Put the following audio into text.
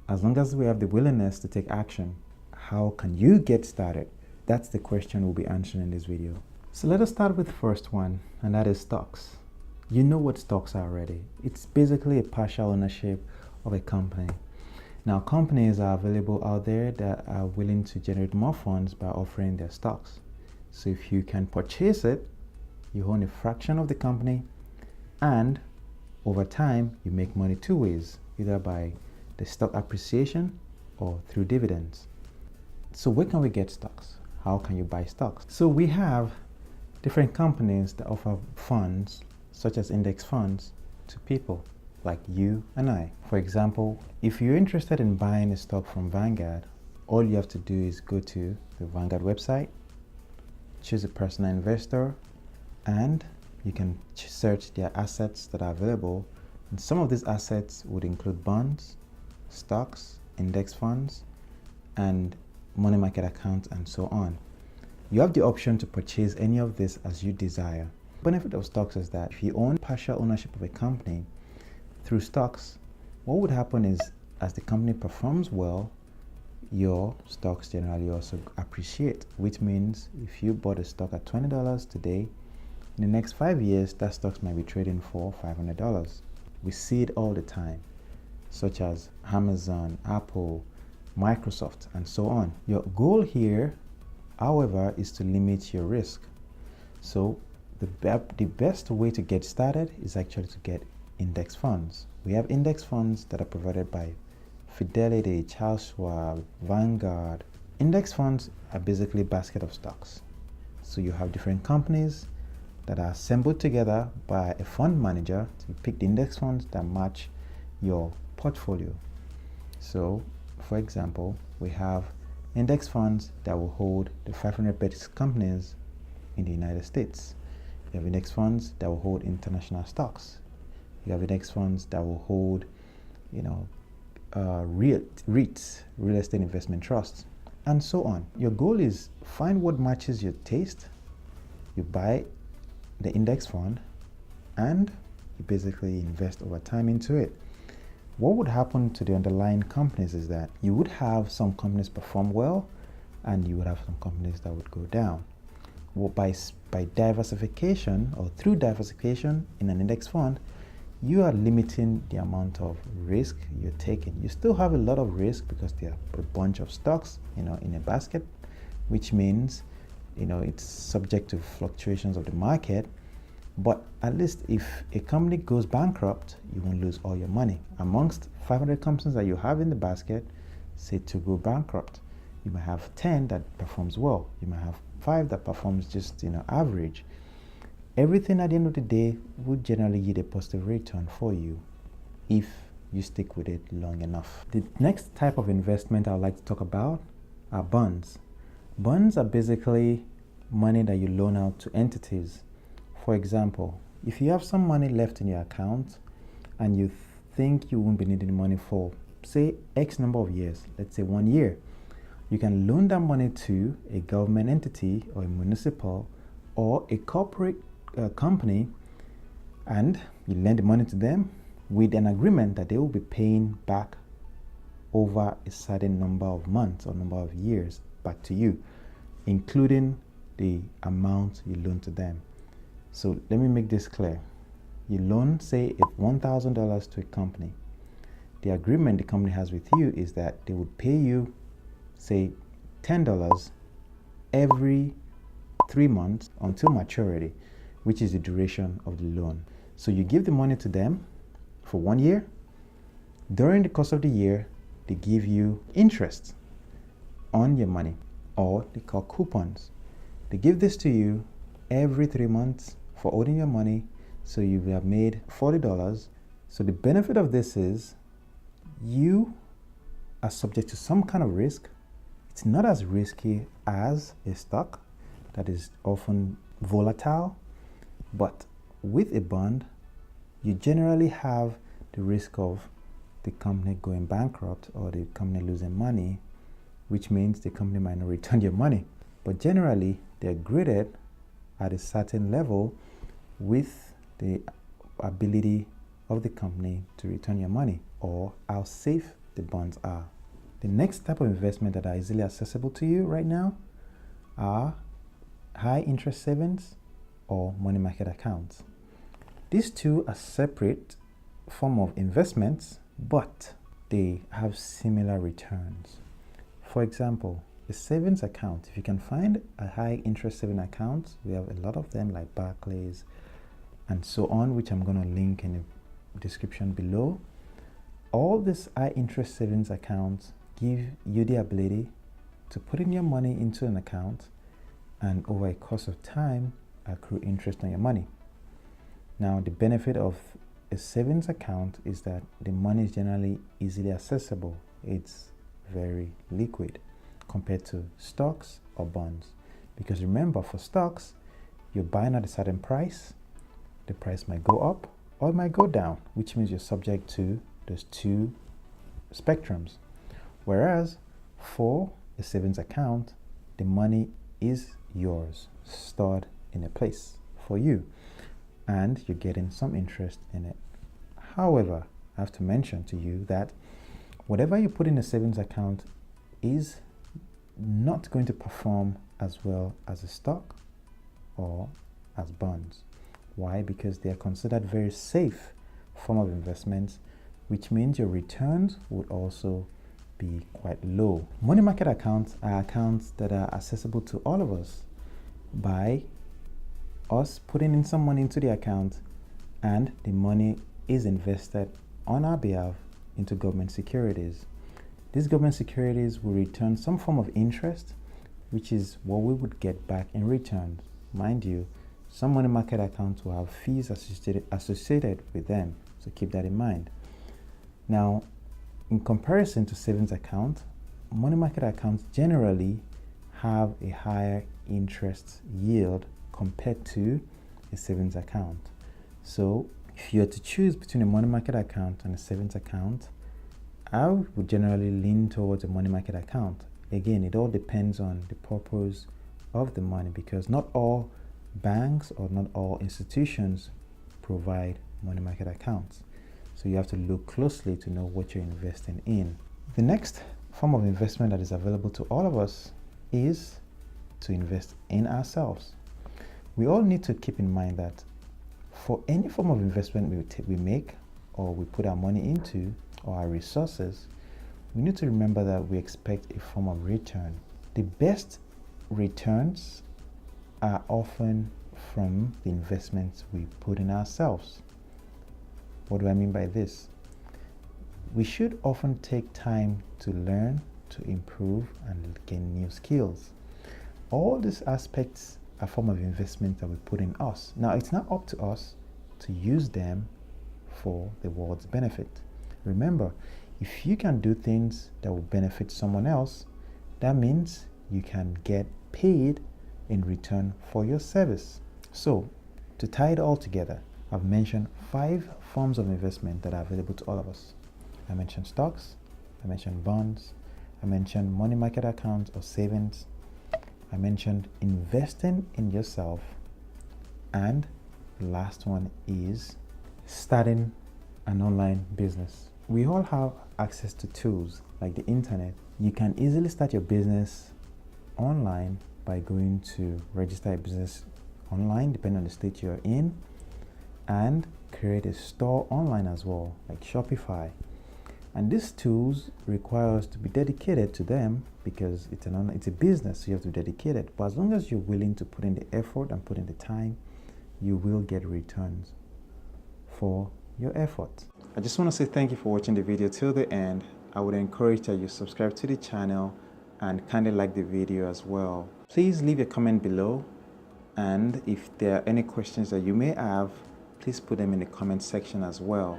As long as we have the willingness to take action, how can you get started? That's the question we'll be answering in this video. So let us start with the first one, and that is stocks. You know what stocks are already. It's basically a partial ownership of a company. Now, companies are available out there that are willing to generate more funds by offering their stocks. So if you can purchase it, you own a fraction of the company, and over time, you make money two ways, either by the stock appreciation or through dividends. So where can we get stocks? How can you buy stocks? So we have different companies that offer funds, such as index funds, to people like you and I. For example, if you're interested in buying a stock from Vanguard, all you have to do is go to the Vanguard website, choose a personal investor, and you can search their assets that are available. And some of these assets would include bonds, stocks, index funds, and money market accounts, and so on. You have the option to purchase any of this as you desire. The benefit of stocks is that if you own partial ownership of a company through stocks, what would happen is as the company performs well, your stocks generally also appreciate, which means if you bought a stock at $20 today, in the next 5 years, that stocks might be trading for $500. We see it all the time, such as Amazon, Apple, Microsoft, and so on. Your goal here, however, is to limit your risk. So the best way to get started is actually to get index funds. We have index funds that are provided by Fidelity, Charles Schwab, Vanguard. Index funds are basically a basket of stocks. So you have different companies that are assembled together by a fund manager to pick the index funds that match your portfolio. So, for example, we have index funds that will hold the 500 best companies in the United States. You have index funds that will hold international stocks. You have index funds that will hold, REITs, real estate investment trusts, and so on. Your goal is find what matches your taste. You buy the index fund and you basically invest over time into it. What would happen to the underlying companies is that you would have some companies perform well and you would have some companies that would go down. Well, by diversification or through diversification in an index fund, you are limiting the amount of risk you're taking. You still have a lot of risk because there are a bunch of stocks, in a basket, which means it's subject to fluctuations of the market, but at least if a company goes bankrupt, you won't lose all your money. Amongst 500 companies that you have in the basket, say to go bankrupt, you might have 10 that performs well. You might have 5 that performs just average. Everything at the end of the day would generally yield a positive return for you if you stick with it long enough. The next type of investment I would like to talk about are bonds. Bonds are basically money that you loan out to entities. For example, if you have some money left in your account and you think you won't be needing money for, say, X number of years, let's say 1 year, you can loan that money to a government entity or a municipal or a corporate company, and you lend the money to them with an agreement that they will be paying back over a certain number of months or number of years back to you, including the amount you loan to them. So let me make this clear. You loan, say, $1,000 to a company. The agreement the company has with you is that they would pay you, say, $10 every 3 months until maturity, which is the duration of the loan. So you give the money to them for 1 year. During the course of the year, they give you interest on your money, or they call coupons. They give this to you every 3 months for holding your money, so you have made $40. So the benefit of this is you are subject to some kind of risk. It's not as risky as a stock that is often volatile, but with a bond, you generally have the risk of the company going bankrupt or the company losing money, which means the company might not return your money. But generally, they're graded at a certain level with the ability of the company to return your money or how safe the bonds are. The next type of investment that are easily accessible to you right now are high interest savings or money market accounts. These two are separate form of investments, but they have similar returns. For example, a savings account, if you can find a high interest saving account, we have a lot of them like Barclays and so on, which I'm going to link in the description below. All these high interest savings accounts give you the ability to put in your money into an account and over a course of time accrue interest on your money. Now, the benefit of a savings account is that the money is generally easily accessible. It's very liquid compared to stocks or bonds. Because remember, for stocks, you're buying at a certain price. The price might go up or it might go down, which means you're subject to those two spectrums. Whereas for a savings account, the money is yours, stored in a place for you, and you're getting some interest in it. However, I have to mention to you that whatever you put in a savings account is not going to perform as well as a stock or as bonds. Why? Because they are considered very safe form of investments, which means your returns would also be quite low. Money market accounts are accounts that are accessible to all of us by us putting in some money into the account, and the money is invested on our behalf into government securities. These government securities will return some form of interest, which is what we would get back in return. Mind you, some money market accounts will have fees associated with them, so keep that in mind. Now, in comparison to savings account, money market accounts generally have a higher interest yield compared to a savings account. So if you are to choose between a money market account and a savings account, I would generally lean towards a money market account. Again, it all depends on the purpose of the money, because not all banks or not all institutions provide money market accounts. So you have to look closely to know what you're investing in. The next form of investment that is available to all of us is to invest in ourselves. We all need to keep in mind that for any form of investment we make or we put our money into or our resources, we need to remember that we expect a form of return. The best returns are often from the investments we put in ourselves. What do I mean by this? We should often take time to learn, to improve, and gain new skills. All these aspects are a form of investment that we put in us. Now, it's not up to us to use them for the world's benefit. Remember, if you can do things that will benefit someone else, that means you can get paid in return for your service. So, to tie it all together, I've mentioned 5 forms of investment that are available to all of us. I mentioned stocks, I mentioned bonds, I mentioned money market accounts or savings, I mentioned investing in yourself, and the last one is starting an online business. We all have access to tools like the internet. You can easily start your business online by going to register a business online, depending on the state you're in, and create a store online as well, like Shopify. And these tools require us to be dedicated to them because it's a business, so you have to be dedicated. But as long as you're willing to put in the effort and put in the time, you will get returns for your effort. I just want to say thank you for watching the video till the end. I would encourage that you subscribe to the channel and kindly like the video as well. Please leave a comment below, and if there are any questions that you may have, please put them in the comment section as well.